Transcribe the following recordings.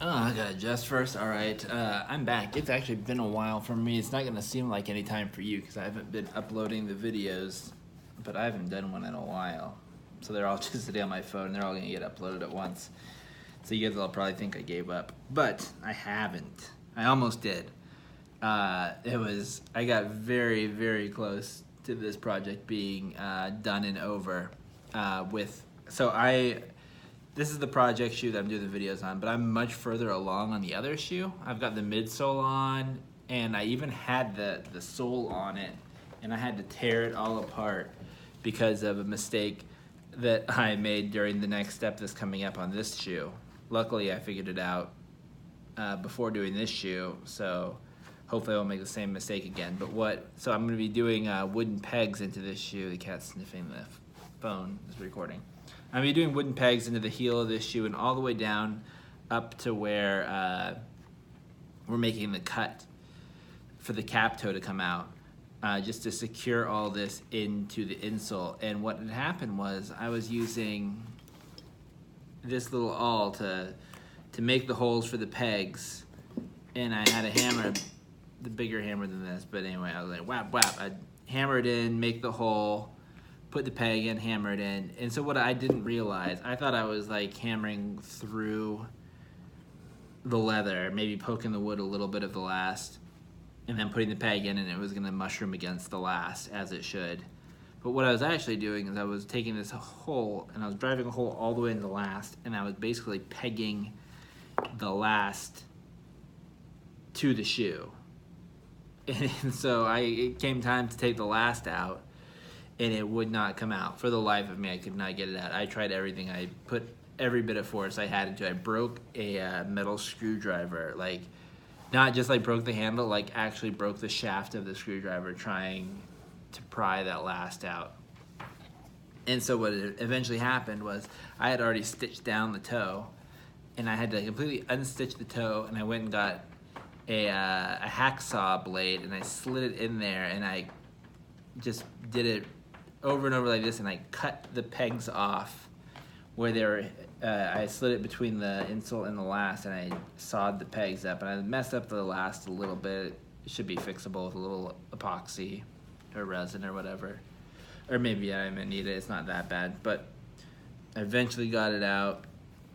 Oh, I gotta adjust first. All right, I'm back. It's actually been a while for me. It's not gonna seem like any time for you because I haven't been uploading the videos, but I haven't done one in a while. So they're all just sitting on my phone. They're all gonna get uploaded at once. So you guys will probably think I gave up, but I haven't. I almost did. I got very, very close to this project being done and over this is the project shoe that I'm doing the videos on, but I'm much further along on the other shoe. I've got the midsole on, and I even had the sole on it, and I had to tear it all apart because of a mistake that I made during the next step that's coming up on this shoe. Luckily, I figured it out before doing this shoe, so hopefully I won't make the same mistake again. So I'm gonna be doing wooden pegs into this shoe. The cat's sniffing the phone is recording. I'm gonna be doing wooden pegs into the heel of this shoe and all the way down up to where we're making the cut for the cap toe to come out, just to secure all this into the insole. And what had happened was I was using this little awl to make the holes for the pegs, and I had a hammer, the bigger hammer than this, but anyway, I was like whap whap. I'd hammer it in, make the hole, put the peg in, hammer it in. And so what I didn't realize, I thought I was like hammering through the leather, maybe poking the wood a little bit of the last, and then putting the peg in, and it was gonna mushroom against the last as it should. But what I was actually doing is I was taking this hole and I was driving a hole all the way into the last, and I was basically pegging the last to the shoe. And so it came time to take the last out, and it would not come out. For the life of me, I could not get it out. I tried everything. I put every bit of force I had into it. I broke a metal screwdriver, like not just like broke the handle, like actually broke the shaft of the screwdriver trying to pry that last out. And so what eventually happened was I had already stitched down the toe, and I had to completely unstitch the toe, and I went and got a hacksaw blade, and I slid it in there, and I just did it over and over like this, and I cut the pegs off where they were. I slid it between the insole and the last, and I sawed the pegs up, and I messed up the last a little bit. It should be fixable with a little epoxy or resin or whatever, or maybe I didn't need it. It's not that bad, but I eventually got it out.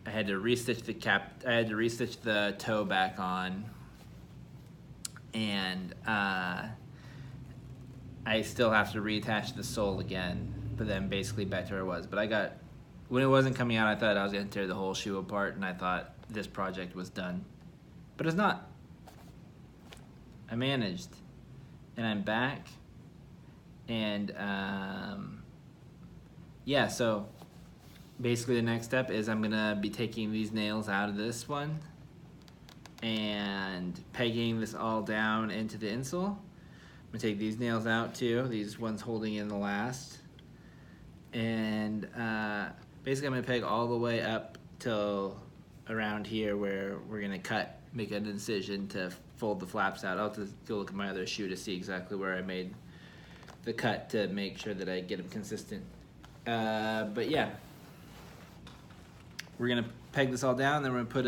I had to restitch the cap. I had to restitch the toe back on, and I still have to reattach the sole again, but then basically back to where it was. But when it wasn't coming out, I thought I was gonna tear the whole shoe apart, and I thought this project was done. But it's not. I managed, and I'm back, and yeah, so basically the next step is I'm gonna be taking these nails out of this one and pegging this all down into the insole. I'm gonna take these nails out too, these ones holding in the last, and basically I'm gonna peg all the way up till around here where we're gonna make an incision to fold the flaps out. I'll have to go look at my other shoe to see exactly where I made the cut to make sure that I get them consistent. But yeah, we're gonna peg this all down, then we're gonna put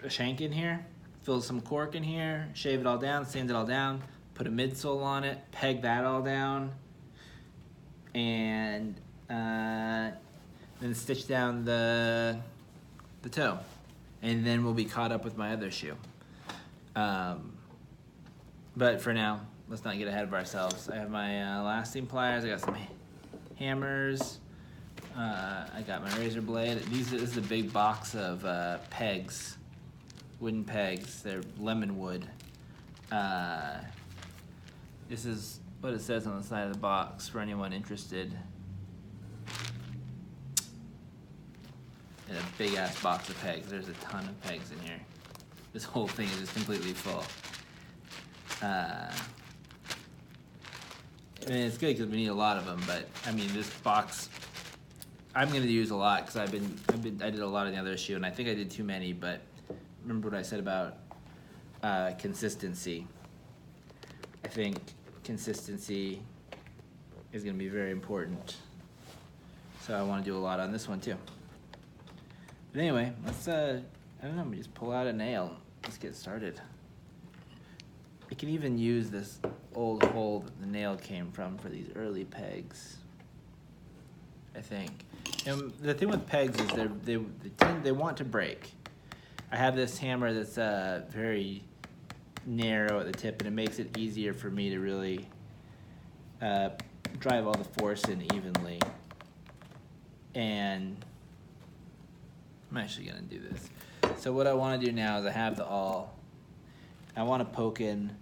a shank in here, fill some cork in here, shave it all down, sand it all down, put a midsole on it, peg that all down, and then stitch down the toe. And then we'll be caught up with my other shoe. But for now, let's not get ahead of ourselves. I have my elasting pliers, I got some hammers, I got my razor blade. This is a big box of pegs, wooden pegs. They're lemon wood. This is what it says on the side of the box for anyone interested. And a big ass box of pegs. There's a ton of pegs in here. This whole thing is just completely full. I mean, it's good because we need a lot of them, but I mean, this box I'm going to use a lot because I did a lot of the other shoe, and I think I did too many, but remember what I said about consistency. I think consistency is going to be very important So I want to do a lot on this one too. But anyway, let's, I don't know, just pull out a nail. Let's get started. I can even use this old hole that the nail came from for these early pegs, I think. And the thing with pegs is they want to break. I have this hammer that's very narrow at the tip, and it makes it easier for me to really drive all the force in evenly. And I'm actually gonna do this. So what I wanna do now is I have the awl. I wanna poke in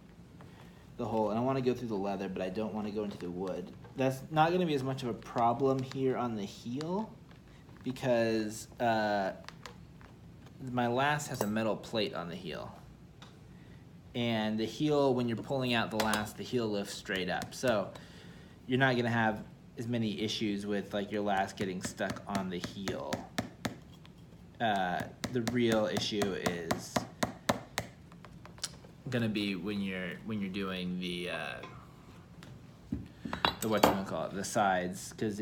the hole, and I wanna go through the leather, but I don't wanna go into the wood. That's not gonna be as much of a problem here on the heel because my last has a metal plate on the heel. And the heel, when you're pulling out the last, the heel lifts straight up. So you're not gonna have as many issues with like your last getting stuck on the heel. The real issue is gonna be when you're doing the whatchamacallit, the sides, because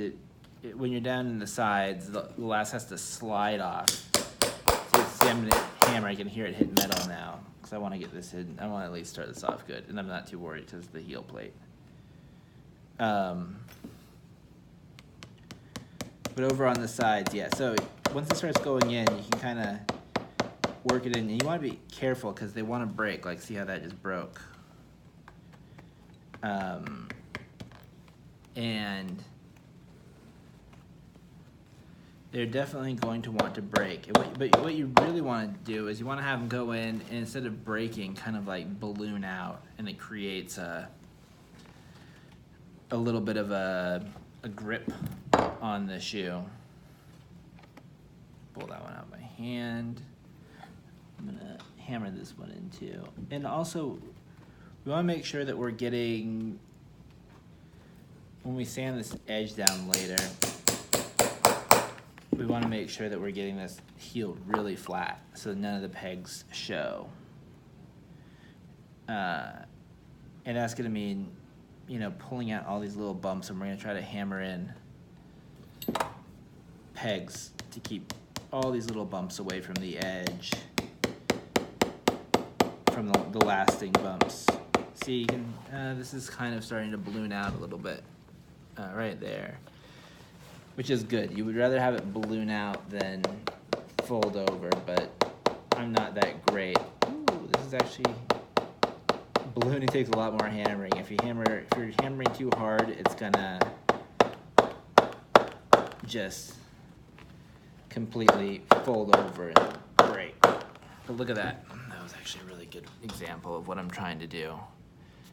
when you're down in the sides, the last has to slide off. See, I'm gonna hammer. I can hear it hit metal now because I want to get this hidden. I want to at least start this off good, and I'm not too worried because the heel plate. But over on the sides, yeah. So once it starts going in, you can kind of work it in, and you want to be careful because they want to break. Like, see how that just broke. And they're definitely going to want to break. But what you really want to do is you want to have them go in, and instead of breaking, kind of like balloon out, and it creates a little bit of a grip on the shoe. Pull that one out by hand. I'm gonna hammer this one in too. And also, we want to make sure that we're getting, when we sand this edge down later, we want to make sure that we're getting this heel really flat so none of the pegs show. And that's going to mean, you know, pulling out all these little bumps, and we're going to try to hammer in pegs to keep all these little bumps away from the edge, from the lasting bumps. See, you can, this is kind of starting to balloon out a little bit right there, which is good. You would rather have it balloon out than fold over, but I'm not that great. Ooh, this is actually, ballooning takes a lot more hammering. If you're hammering too hard, it's gonna just completely fold over and break. But look at that. That was actually a really good example of what I'm trying to do.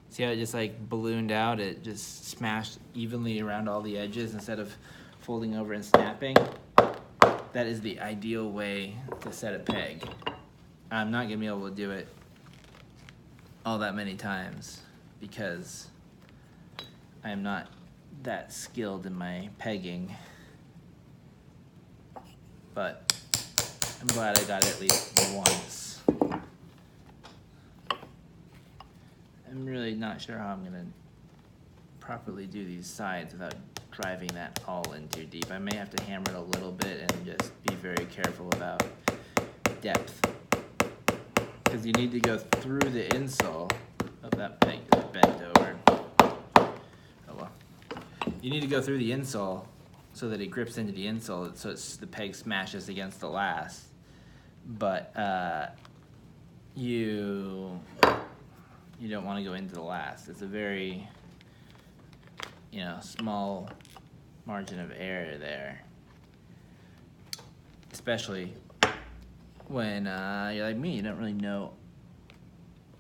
See how it just like ballooned out? It just smashed evenly around all the edges instead of folding over and snapping. That is the ideal way to set a peg. I'm not gonna be able to do it all that many times because I am not that skilled in my pegging, but I'm glad I got it at least once. I'm really not sure how I'm gonna properly do these sides without driving that all in too deep. I may have to hammer it a little bit and just be very careful about depth, because you need to go through the insole of that peg that's bent over. Oh well. You need to go through the insole so that it grips into the insole, so the peg smashes against the last. But you don't want to go into the last. It's a very, you know, small margin of error there, especially when you're like me. You don't really know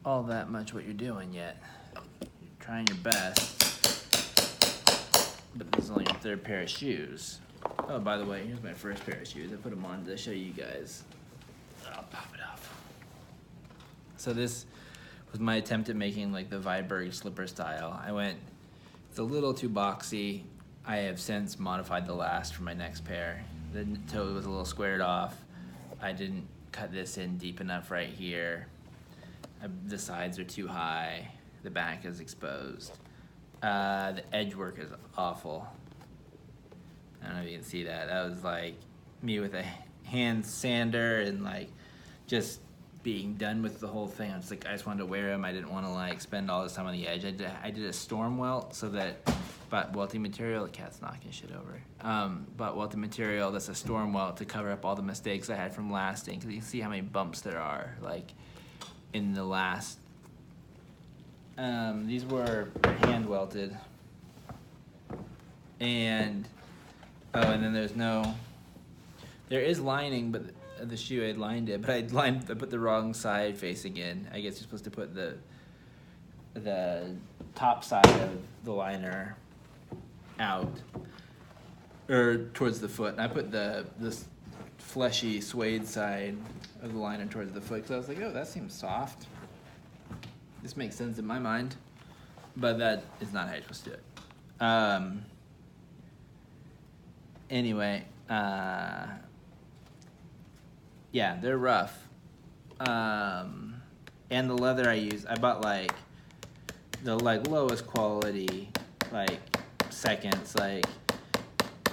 all that much what you're doing yet. You're trying your best, but this is only your third pair of shoes. Oh, by the way, here's my first pair of shoes. I put them on to show you guys. I'll pop it off. So this was my attempt at making like the Viberg slipper style. It's a little too boxy. I have since modified the last for my next pair. The toe was a little squared off. I didn't cut this in deep enough right here. The sides are too high. The back is exposed. The edge work is awful. I don't know if you can see that. That was like me with a hand sander and like just being done with the whole thing. I was like, I just wanted to wear them. I didn't want to like spend all this time on the edge. I did a storm welt so that, bought welting material. The cat's knocking shit over. Bought welting material that's a storm welt to cover up all the mistakes I had from lasting. Because you can see how many bumps there are like in the last. These were hand welted. And and then there is lining, but the shoe I lined it, but I put the wrong side facing in. I guess you're supposed to put the top side of the liner out or towards the foot, and I put this fleshy suede side of the liner towards the foot because I was like, oh, that seems soft. This makes sense in my mind, but that is not how you're supposed to do it. Anyway, yeah, they're rough. And the leather I use, I bought like the lowest quality, like seconds. Like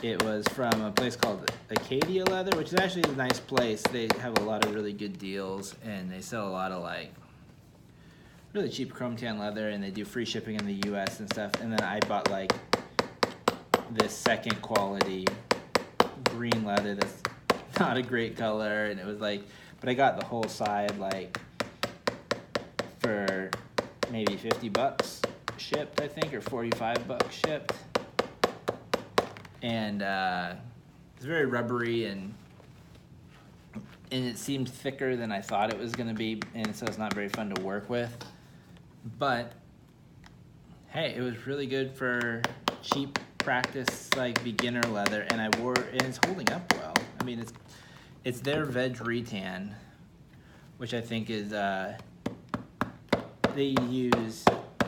it was from a place called Acadia Leather, which is actually a nice place. They have a lot of really good deals, and they sell a lot of like really cheap chrome tan leather, and they do free shipping in the U.S. and stuff. And then I bought like this second quality green leather that's not a great color, and it was like, but I got the whole side like for maybe $50 shipped, I think, or $45 shipped. And it's very rubbery, and it seemed thicker than I thought it was gonna be, and so it's not very fun to work with. But hey, it was really good for cheap practice, like beginner leather, and I wore it, and it's holding up well. I mean, it's their veg retan, which I think is they use,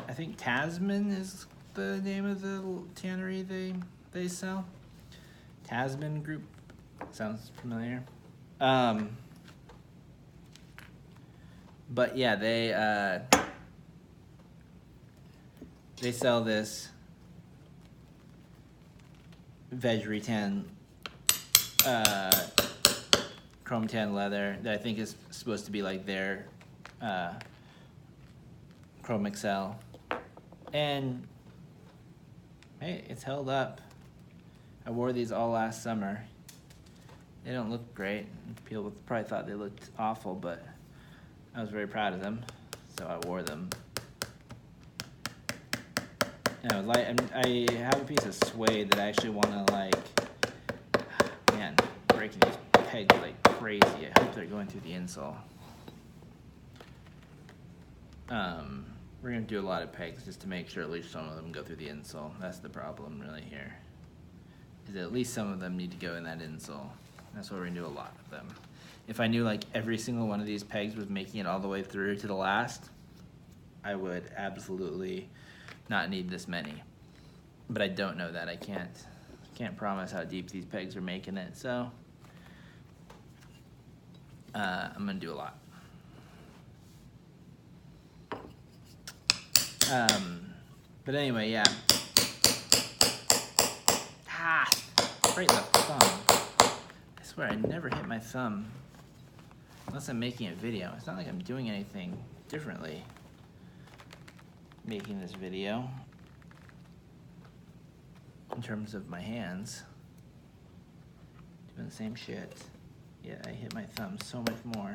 I think Tasman is the name of the tannery they sell. Tasman Group sounds familiar. But yeah, they sell this veg retan chrome tan leather that I think is supposed to be like their Chrome Excel, and hey, it's held up. I wore these all last summer. They don't look great. People probably thought they looked awful, but I was very proud of them, so I wore them. And I have a piece of suede that I actually want to like, man, breaking these pegs like crazy. I hope they're going through the insole. We're gonna do a lot of pegs just to make sure at least some of them go through the insole. That's the problem really here, is that at least some of them need to go in that insole. That's why we're gonna do a lot of them. If I knew like every single one of these pegs was making it all the way through to the last, I would absolutely not need this many. But I don't know that. I can't promise how deep these pegs are making it, so I'm gonna do a lot. But anyway, yeah. Right in the thumb. I swear I never hit my thumb unless I'm making a video. It's not like I'm doing anything differently making this video in terms of my hands. Doing the same shit. Yeah, I hit my thumb so much more.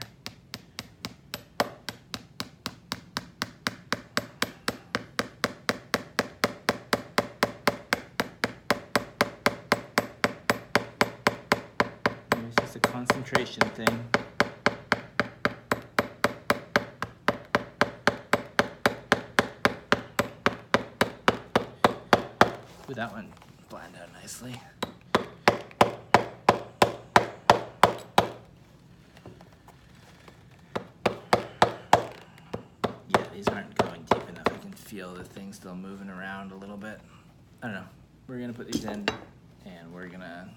Maybe it's just a concentration thing. Ooh, that one blended out nicely. Yeah, these aren't going deep enough. I can feel the thing still moving around a little bit. I don't know. We're gonna put these in, and we're gonna...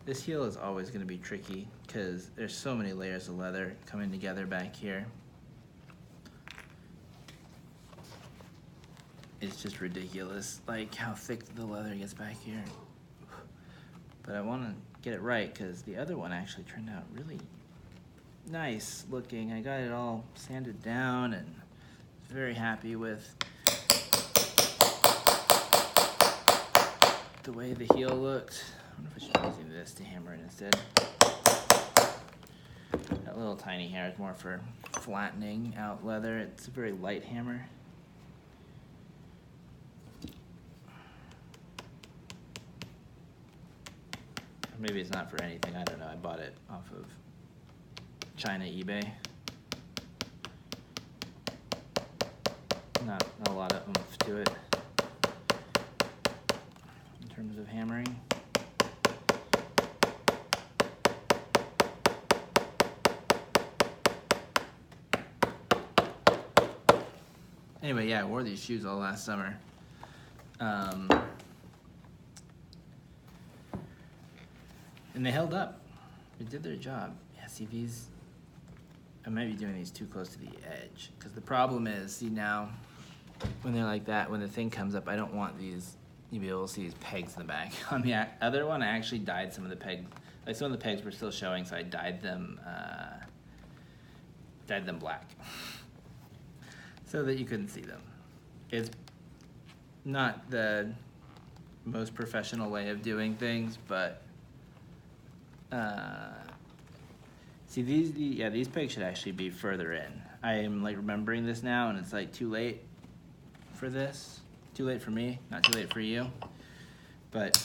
This heel is always gonna be tricky because there's so many layers of leather coming together back here. It's just ridiculous, like how thick the leather gets back here. but I want to get it right because the other one actually turned out really nice looking. I got it all sanded down and very happy with the way the heel looked. I wonder if I should be using this to hammer it instead. That little tiny hair is more for flattening out leather. It's a very light hammer. Maybe it's not for anything, I don't know. I bought it off of China eBay. Not a lot of oomph to it in terms of hammering. Anyway, yeah, I wore these shoes all last summer. And they held up. They did their job. Yeah, see these, I might be doing these too close to the edge. Because the problem is, see now, when they're like that, when the thing comes up, I don't want these, you'll be able to see these pegs in the back. On the other one, I actually dyed some of the pegs. Like some of the pegs were still showing, so I dyed them black. So that you couldn't see them. It's not the most professional way of doing things, but see these pegs should actually be further in. I am like remembering this now, and it's like too late for this. Too late for me, not too late for you. But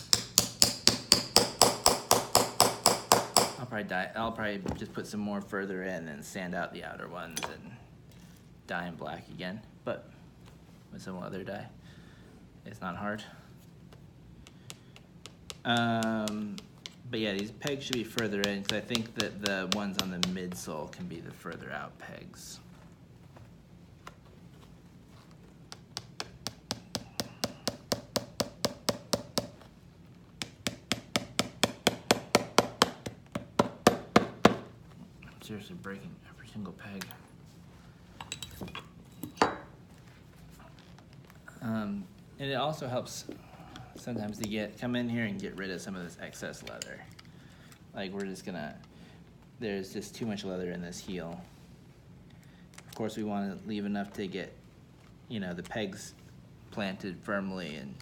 I'll probably just put some more further in and sand out the outer ones and dye them black again. But with some other dye, it's not hard. But yeah, these pegs should be further in because I think that the ones on the midsole can be the further out pegs. I'm seriously breaking every single peg. And it also helps sometimes to come in here and get rid of some of this excess leather. Like there's just too much leather in this heel. Of course we want to leave enough to get, the pegs planted firmly and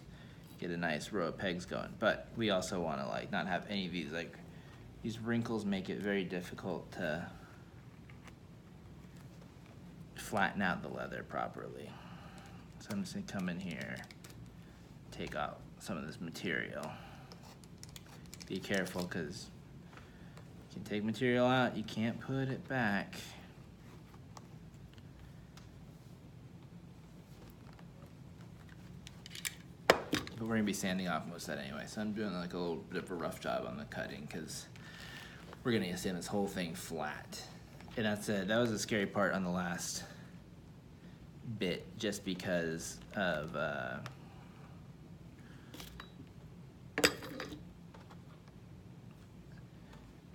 get a nice row of pegs going. But we also want to not have any of these, these wrinkles make it very difficult to flatten out the leather properly. So I'm just gonna come in here, take out some of this material. Be careful, because you can take material out, you can't put it back. But we're gonna be sanding off most of that anyway, so I'm doing a little bit of a rough job on the cutting, because we're gonna sand this whole thing flat. And that was a scary part on the last bit, just because of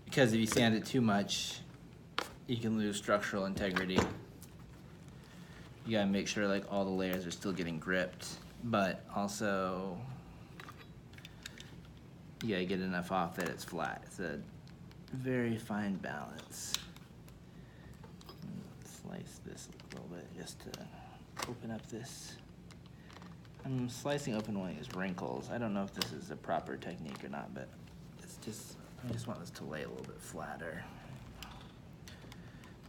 because if you sand it too much, you can lose structural integrity. You gotta make sure all the layers are still getting gripped, but also you gotta get enough off that it's flat. It's a very fine balance. Slice this a little bit just to open up this. I'm slicing open one of these wrinkles. I don't know if this is a proper technique or not, but I just want this to lay a little bit flatter.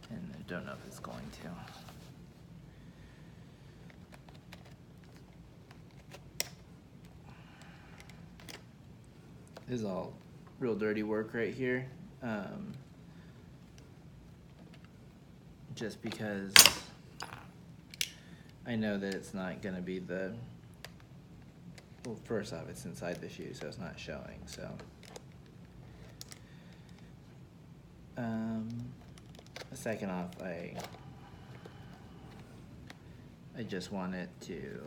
And I don't know if it's going to. This is all real dirty work right here. Just because I know that it's not gonna be well, first off, it's inside the shoe, so it's not showing, so. Second off, I just want it to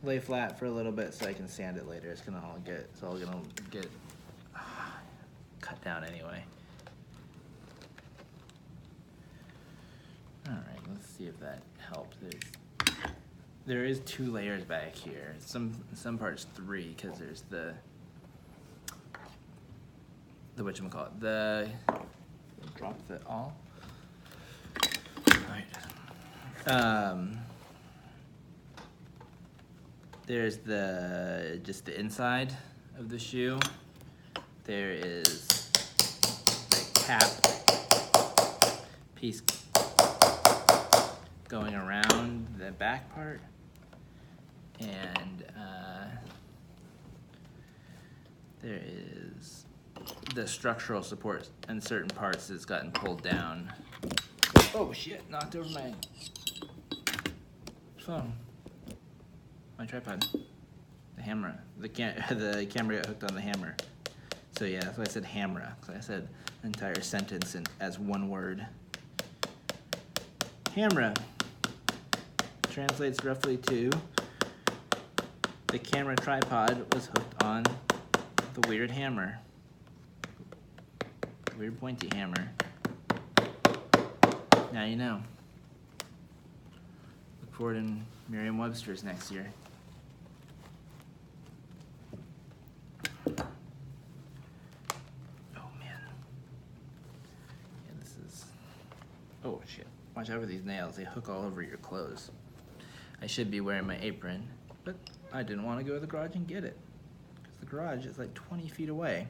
lay flat for a little bit so I can sand it later. It's all gonna get cut down anyway. All right, let's see if that helps. There is 2 layers back here. Some parts 3, because there's whatchamacallit, the, drop the all. Alright. There's just the inside of the shoe. There is the cap piece going around the back part, and there is the structural support in certain parts that's gotten pulled down. Oh shit, knocked over my phone. My tripod. The hammer. The camera got hooked on the hammer. So yeah, that's why I said hammer. So I said an entire sentence as one word. Hammer translates roughly to the camera tripod was hooked on the weird hammer. Weird pointy hammer. Now you know. Look for it in Merriam-Webster's next year. Oh man. Yeah, this is... Oh shit. Watch out for these nails. They hook all over your clothes. I should be wearing my apron, but I didn't want to go to the garage and get it. Because the garage is like 20 feet away.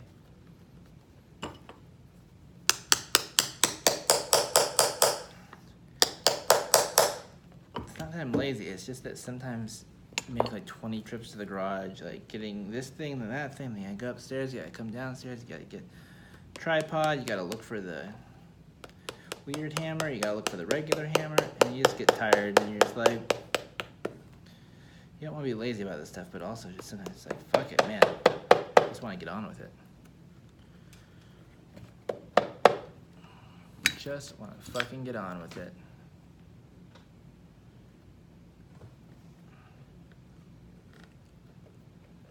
It's not that I'm lazy, it's just that sometimes I make like 20 trips to the garage, like getting this thing, then that thing, then I go upstairs, you gotta come downstairs, you gotta get a tripod, you gotta look for the weird hammer, you gotta look for the regular hammer, and you just get tired and you're just like, you don't want to be lazy about this stuff, but also just sometimes it's like, fuck it, man. I just want to get on with it. Just want to fucking get on with it.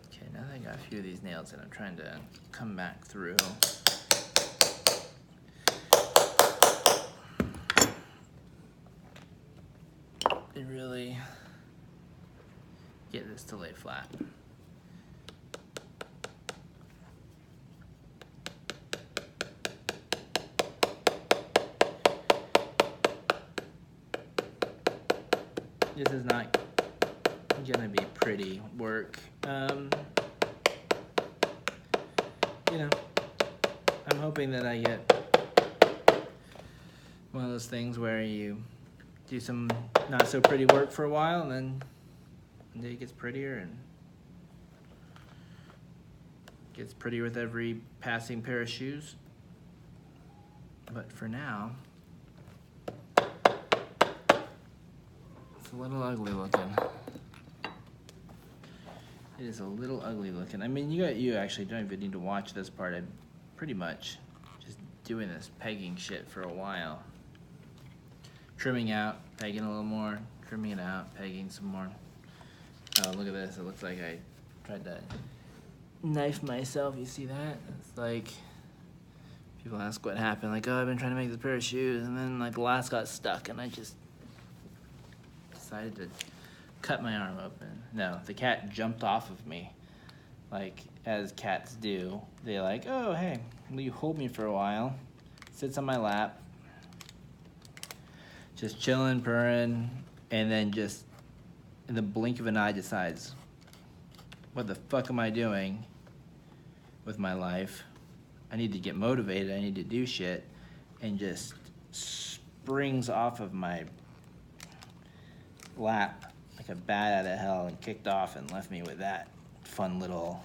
Okay, now that I got a few of these nails in, I'm trying to come back through. And really get this to lay flat. This is not gonna be pretty work. You know, I'm hoping that I get one of those things where you do some not so pretty work for a while and then one day it gets prettier and gets prettier with every passing pair of shoes. But for now, it's a little ugly looking. It is a little ugly looking. I mean, you actually don't even need to watch this part. I'm pretty much just doing this pegging shit for a while. Trimming out, pegging a little more, trimming it out, pegging some more. Oh, look at this. It looks like I tried to knife myself. You see that? It's like, people ask what happened. Like, oh, I've been trying to make this pair of shoes, and then like the last got stuck, and I just decided to cut my arm open. No, the cat jumped off of me, like as cats do. They like, oh, hey, will you hold me for a while? Sits on my lap, just chilling, purring, and then just in the blink of an eye decides, what the fuck am I doing with my life? I need to get motivated, I need to do shit, and just springs off of my lap like a bat out of hell and kicked off and left me with that fun little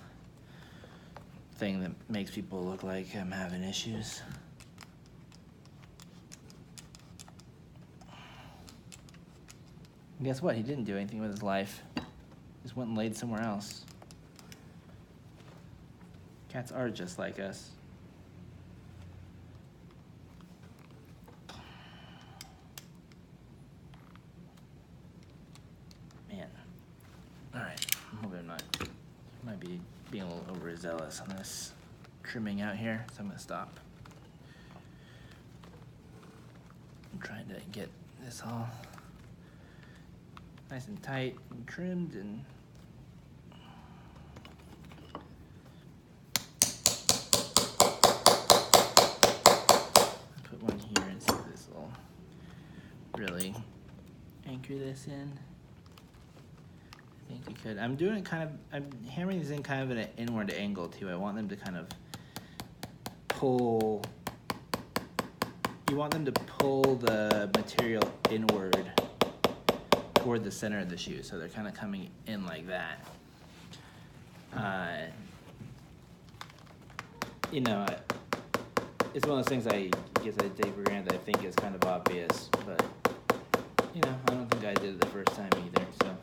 thing that makes people look like I'm having issues. And guess what? He didn't do anything with his life. Just went and laid somewhere else. Cats are just like us. Man. Alright, I'm hoping I'm not, might be being a little overzealous on this trimming out here, so I'm gonna stop. I'm trying to get this all nice and tight and trimmed and anchor this in? I think you could. I'm doing it kind of, I'm hammering these in kind of at an inward angle too. I want them to kind of pull, you want them to pull the material inward toward the center of the shoe. So they're kind of coming in like that. You know, it's one of those things I guess I take for granted that I think is kind of obvious, but you know, I don't think I did it the first time either, so.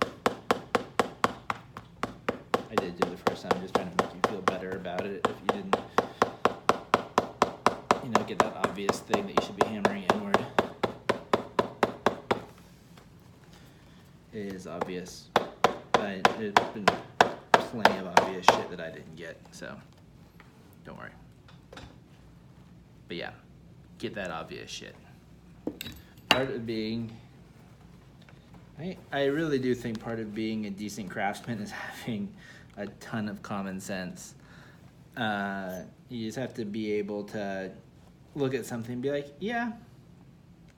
I did do it the first time, just trying to make you feel better about it if you didn't, you know, get that obvious thing that you should be hammering inward. It is obvious, but there's been plenty of obvious shit that I didn't get, so don't worry. But yeah, get that obvious shit. Part of being, I really do think part of being a decent craftsman is having a ton of common sense. You just have to be able to look at something and be like, yeah,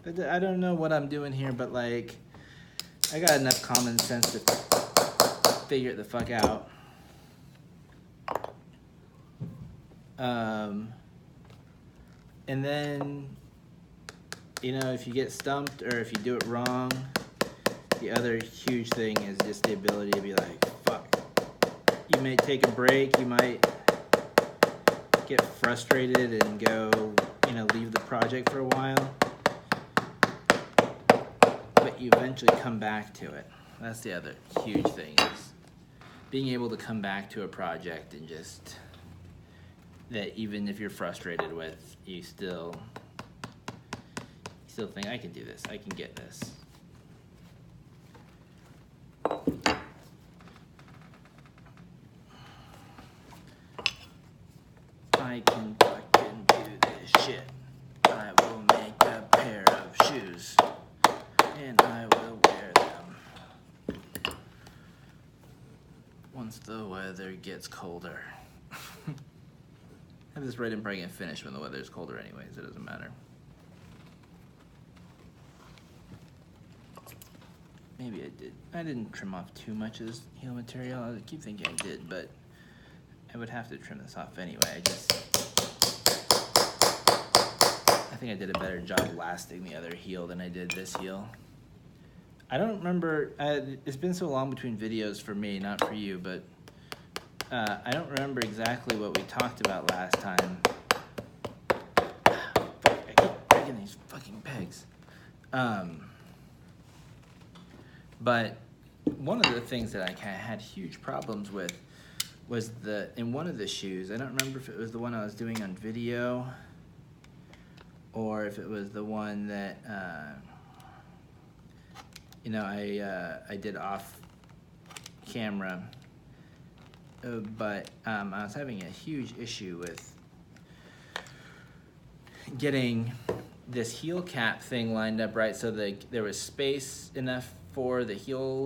I don't know what I'm doing here, but like, I got enough common sense to figure it the fuck out. And then, you know, if you get stumped or if you do it wrong, the other huge thing is just the ability to be like, fuck. You may take a break, you might get frustrated and go, you know, leave the project for a while. But you eventually come back to it. That's the other huge thing, is being able to come back to a project and just, that even if you're frustrated with, you still think, I can do this, I can get this. I can fucking do this shit. I will make a pair of shoes, and I will wear them once the weather gets colder. I have this right in probably gonna finish when the weather's colder anyways, it doesn't matter. Maybe I did. I didn't trim off too much of this heel material. I keep thinking I did, but I would have to trim this off anyway. I think I did a better job lasting the other heel than I did this heel. I don't remember, it's been so long between videos for me, not for you, but I don't remember exactly what we talked about last time. Fuck, I keep breaking these fucking pegs. But one of the things that I kind of had huge problems with was in one of the shoes, I don't remember if it was the one I was doing on video or if it was the one that, you know, I did off camera. But I was having a huge issue with getting this heel cap thing lined up right so there was space enough for the heel,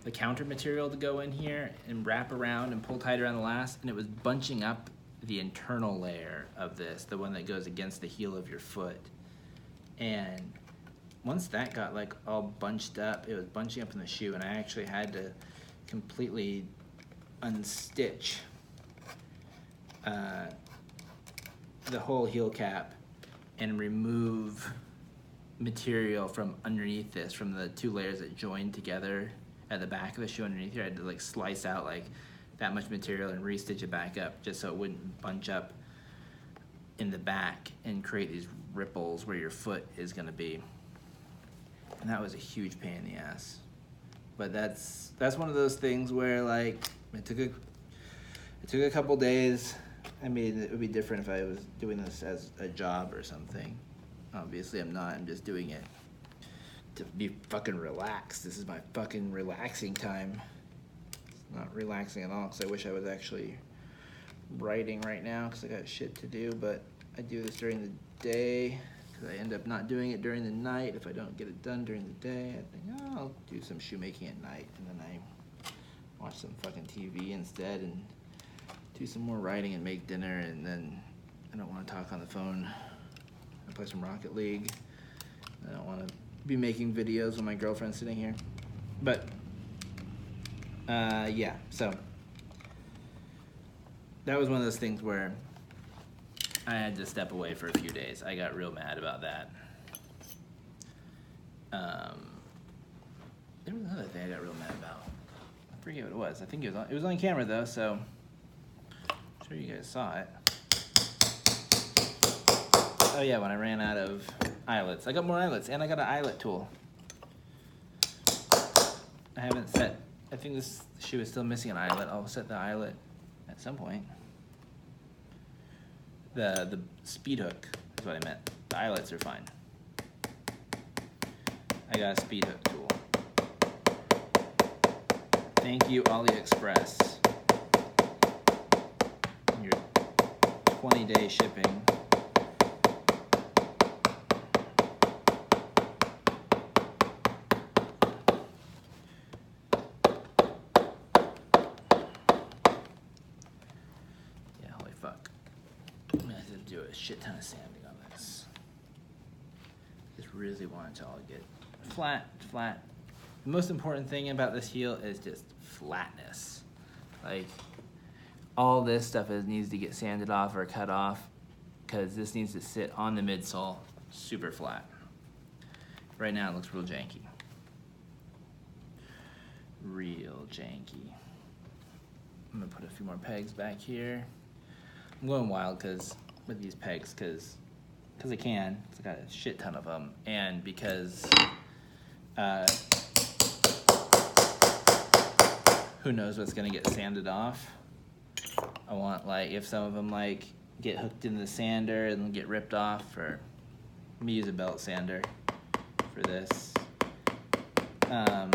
the counter material to go in here and wrap around and pull tight around the last, and it was bunching up the internal layer of this, the one that goes against the heel of your foot. And once that got like all bunched up, it was bunching up in the shoe, and I actually had to completely unstitch the whole heel cap and remove material from underneath this, from the two layers that joined together at the back of the shoe underneath here. I had to like slice out like that much material and restitch it back up just so it wouldn't bunch up in the back and create these ripples where your foot is going to be. And that was a huge pain in the ass. But that's one of those things where like it took a couple days. I mean, it would be different if I was doing this as a job or something. Obviously I'm not. I'm just doing it to be fucking relaxed. This is my fucking relaxing time. It's not relaxing at all because I wish I was actually writing right now because I got shit to do, but I do this during the day because I end up not doing it during the night. If I don't get it done during the day, I think, oh, I'll do some shoemaking at night, and then I watch some fucking TV instead and do some more writing and make dinner, and then I don't want to talk on the phone. I play some Rocket League. I don't want to be making videos when my girlfriend's sitting here. But yeah, so that was one of those things where I had to step away for a few days. I got real mad about that. There was another thing I got real mad about. I forget what it was. I think it was on camera though, so I'm sure you guys saw it. Oh yeah, when I ran out of eyelets. I got more eyelets, and I got an eyelet tool. I haven't set, I think this shoe is still missing an eyelet. I'll set the eyelet at some point. The speed hook is what I meant. The eyelets are fine. I got a speed hook tool. Thank you, AliExpress. Your 20-day shipping. Yeah, holy fuck. I'm gonna have to do a shit ton of sanding on this. Just really want it to all get flat. The most important thing about this heel is just flatness. Like, all this stuff needs to get sanded off or cut off because this needs to sit on the midsole super flat. Right now it looks real janky. Real janky. I'm gonna put a few more pegs back here. I'm going wild with these pegs because I can. I got a shit ton of them, and because who knows what's gonna get sanded off. I want, like, if some of them like get hooked into the sander and get ripped off, or let me use a belt sander for this. I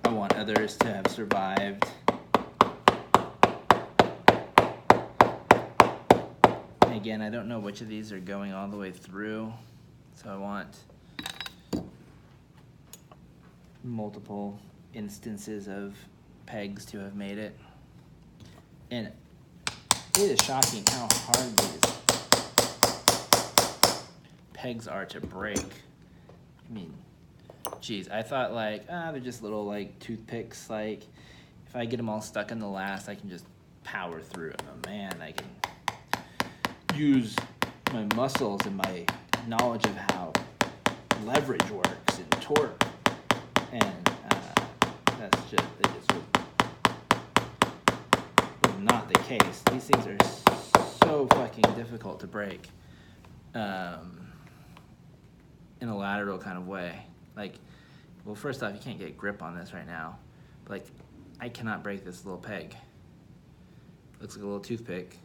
want others to have survived. And again, I don't know which of these are going all the way through, so I want multiple instances of pegs to have made it. And it is shocking how hard these pegs are to break. I mean, geez, I thought like, they're just little like toothpicks. Like, if I get them all stuck in the last, I can just power through it. Oh man, I can use my muscles and my knowledge of how leverage works and torque. And that's just, it just was not the case. These things are so fucking difficult to break in a lateral kind of way. Like, well, first off, you can't get grip on this right now. But, like, I cannot break this little peg. Looks like a little toothpick,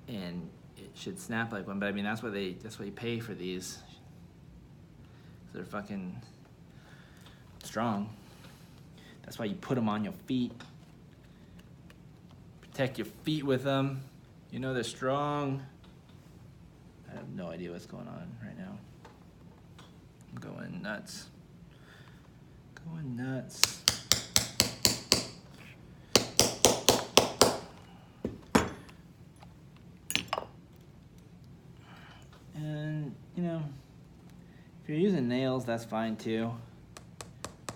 and it should snap like one. But I mean, that's what you pay for these. They're fucking strong. That's why you put them on your feet. Protect your feet with them. You know they're strong. I have no idea what's going on right now. I'm going nuts. Going nuts. And, you know, if you're using nails, that's fine too.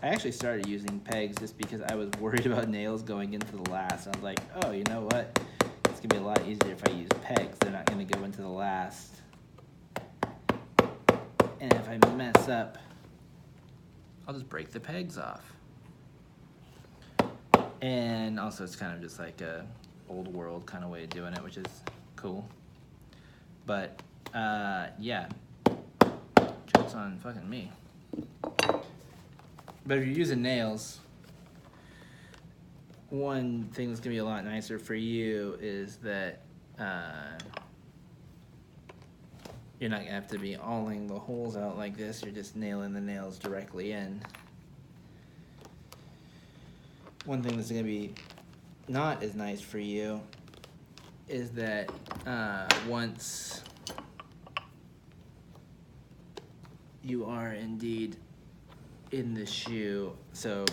I actually started using pegs just because I was worried about nails going into the last. I was like, oh, you know what? It's going to be a lot easier if I use pegs. They're not going to go into the last. And if I mess up, I'll just break the pegs off. And also, it's kind of just like a old world kind of way of doing it, which is cool. But, yeah. Joke's on fucking me. But if you're using nails, one thing that's going to be a lot nicer for you is that you're not going to have to be awling the holes out like this. You're just nailing the nails directly in. One thing that's going to be not as nice for you is that once you are indeed in the shoe, so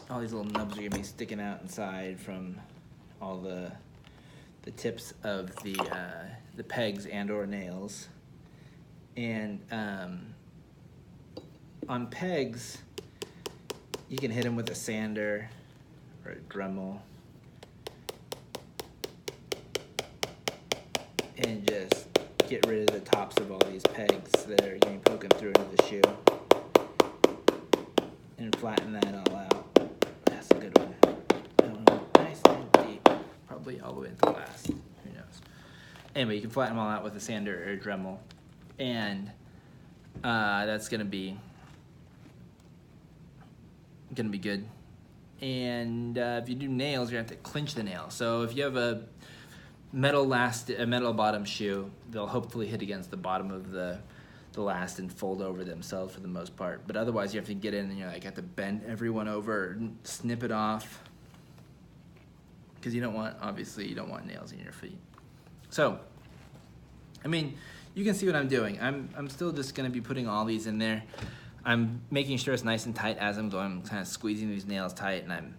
all these little nubs are gonna be sticking out inside from all the tips of the pegs and or nails. And on pegs, you can hit them with a sander or a Dremel and just get rid of the tops of all these pegs that are going to be poking through into the shoe and flatten that all out. That's a good one. Nice and deep, probably all the way into the last. Who knows? Anyway, you can flatten them all out with a sander or a Dremel, and that's going to be good. And if you do nails, you're going to have to clinch the nail. So if you have a metal bottom shoe, they'll hopefully hit against the bottom of the last and fold over themselves for the most part. But otherwise, you have to get in and you have to bend everyone over and snip it off, because obviously you don't want nails in your feet. So, I mean, you can see what I'm doing. I'm still just going to be putting all these in there. I'm making sure it's nice and tight as I'm going. I'm kind of squeezing these nails tight, and I'm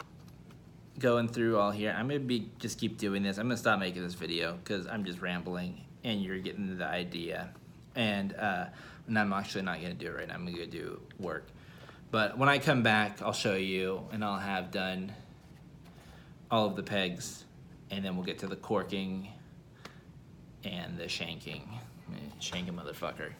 going through all here. I'm going to just keep doing this. I'm going to stop making this video because I'm just rambling and you're getting the idea. And I'm actually not going to do it right now. I'm going to go do work. But when I come back, I'll show you, and I'll have done all of the pegs, and then we'll get to the corking and the shanking. Shank a motherfucker.